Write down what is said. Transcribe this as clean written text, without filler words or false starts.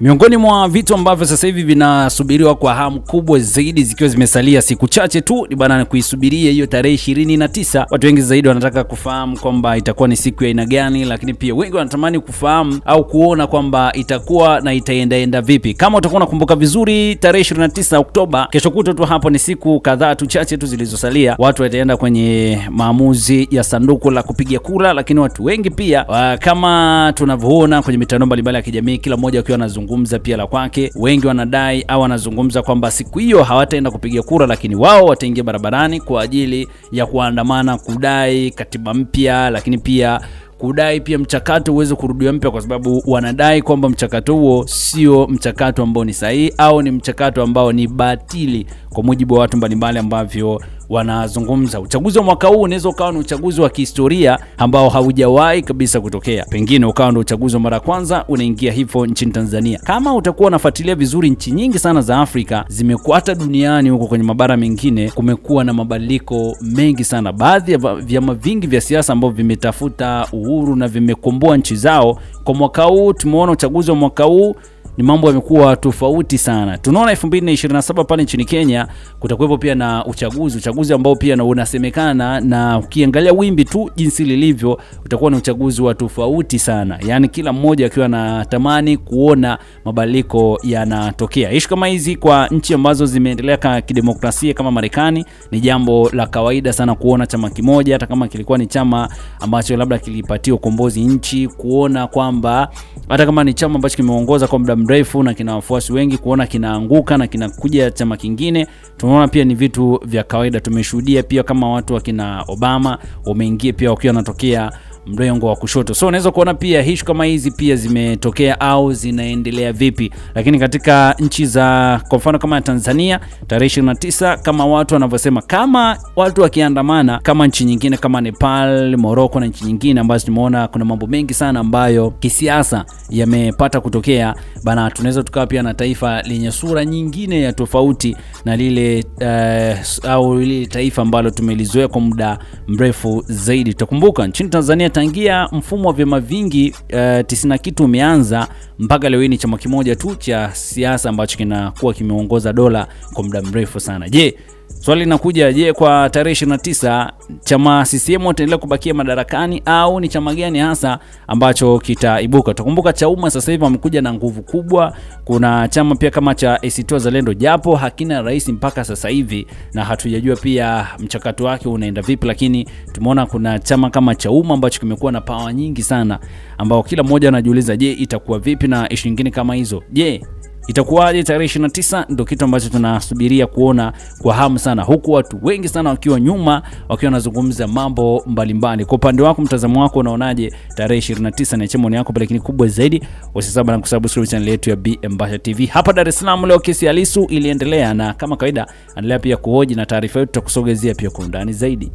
Miongoni mwa vitu ambavyo sasa hivi vinasubiriwa kwa hamu kubwa zaidi zikiwa zimesalia siku chache tu ni bana kuisubiria hiyo tarehe 29. Watu wengi zaidi wanataka kufahamu kwamba itakuwa ni siku ya aina gani, lakini pia wengi wanatamani kufahamu au kuona kwamba itakuwa na itaenda vipi. Kama utakuwa unakumbuka vizuri, tarehe 29 Oktoba, kesho kutwa tu hapo, ni siku kadhaa tu chache tu zilizosalia, watu wataenda kwenye maamuzi ya sanduku la kupiga kura. Lakini watu wengi pia kama tunavyoona kwenye mitandao mbalimbali ya kijamii, kila mmoja akiwa anazungumza pia la kwake. Wengi wanadai au wanazungumza kwamba siku hiyo hawataenda kupiga kura, lakini wao wataingia barabarani kwa ajili ya kuandamana kudai katiba mpya, lakini pia kudai pia mchakato uweze kurudiwa mpya, kwa sababu wanadai kwamba mchakato huo sio mchakato ambao ni sahihi au ni mchakato ambao ni batili kwa mujibu wa watu mbalimbali ambavyo wanazungumza. Uchaguzi wa mwaka huu unaweza ukawa ni uchaguzi wa kihistoria ambao haujawahi kabisa kutokea. Pengine ukawa ndio uchaguzi wa mara kwanza unaingia hivyo nchini Tanzania. Kama utakuwa unafuatilia vizuri, nchi nyingi sana za Afrika zimekuwa, hata duniani huko kwenye mabara mengine kumekuwa na mabadiliko mengi sana. Baadhi ya vyama vingi vya siasa ambao vimetafuta uhuru na vimekomboa nchi zao, kwa mwaka huu tumeona uchaguzi wa mwaka huu ni mambo yamekuwa tofauti sana. Tunaona 2027 pale nchini Kenya kutakuwepo pia na uchaguzi ambao pia na unasemekana, na ukiangalia wimbi tu jinsi lilivyo, utakuwa ni uchaguzi wa tofauti sana. Yaani kila mmoja akiwa anatamani kuona mabadiliko yanatokea. Ishu kama hizi kwa nchi ambazo zimeendelea kidemokrasia kama Marekani ni jambo la kawaida sana kuona chama kimoja, hata kama kilikuwa ni chama ambacho labda kilipatia ukombozi nchi, kuona kwamba hata kama ni chama ambacho kimeongoza kwa muda mrefu na kina wafuasi wengi, kuona kinaanguka na kinakuja chama kingine, tunaona pia ni vitu vya kawaida. Tumeshuhudia pia kama watu wakina Obama wameingia pia wakiwa wanatokea mrengo wa kushoto. So unaweza kuona pia hishu kama hizi pia zimetokea au zinaendelea vipi. Lakini katika nchi za kwa mfano kama Tanzania, tarehe 29 kama watu wanavyosema, kama watu wakiandamana kama nchi nyingine kama Nepal, Morocco na nchi nyingine ambazo tumeona kuna mambo mengi sana ambayo kisiasa yamepata kutokea bana, tunaweza tukawa pia na taifa lenye sura nyingine ya tofauti na lile au lile taifa ambalo tumelizoea kwa muda mrefu zaidi. Tutakumbuka nchini Tanzania tangia mfumo wa vyama vingi 90 kitu umeanza mpaka leo ni chama kimoja tu cha siasa ambacho kinakuwa kimeongoza dola kwa muda mrefu sana. Je, swali linakuja, je, kwa tarehe 29 chama CCM wataendelea kubakia madarakani au ni chama gani hasa ambacho kitaibuka? Tukumbuka Chauma sasa hivi wamekuja na nguvu kubwa. Kuna chama pia kama cha ACT Wazalendo, japo hakina rais mpaka sasa hivi na hatujajua pia mchakato wake unaenda vipi, lakini tumeona kuna chama kama Chauma ambacho kimekuwa na power nyingi sana, ambao kila mmoja anajiuliza, je, itakuwa vipi na ishu nyingine kama hizo. Je, itakuwaje tarehe 29? Ndio kitu ambacho tunasubiria kuona kwa hamu sana, huku watu wengi sana wakiwa nyuma, wakiwa wanazungumza mambo mbalimbali. Kwa upande wako, mtazamo wako, unaonaje tarehe 29? Na chemoni yako, lakini kubwa zaidi usisahau na kusubscribe channel yetu ya BM TV. Hapa Dar es Salaam leo kesi ya Lissu iliendelea, na kama kawaida endelea pia kuhoji na taarifa yetu tutakusogezea pia kwa undani zaidi.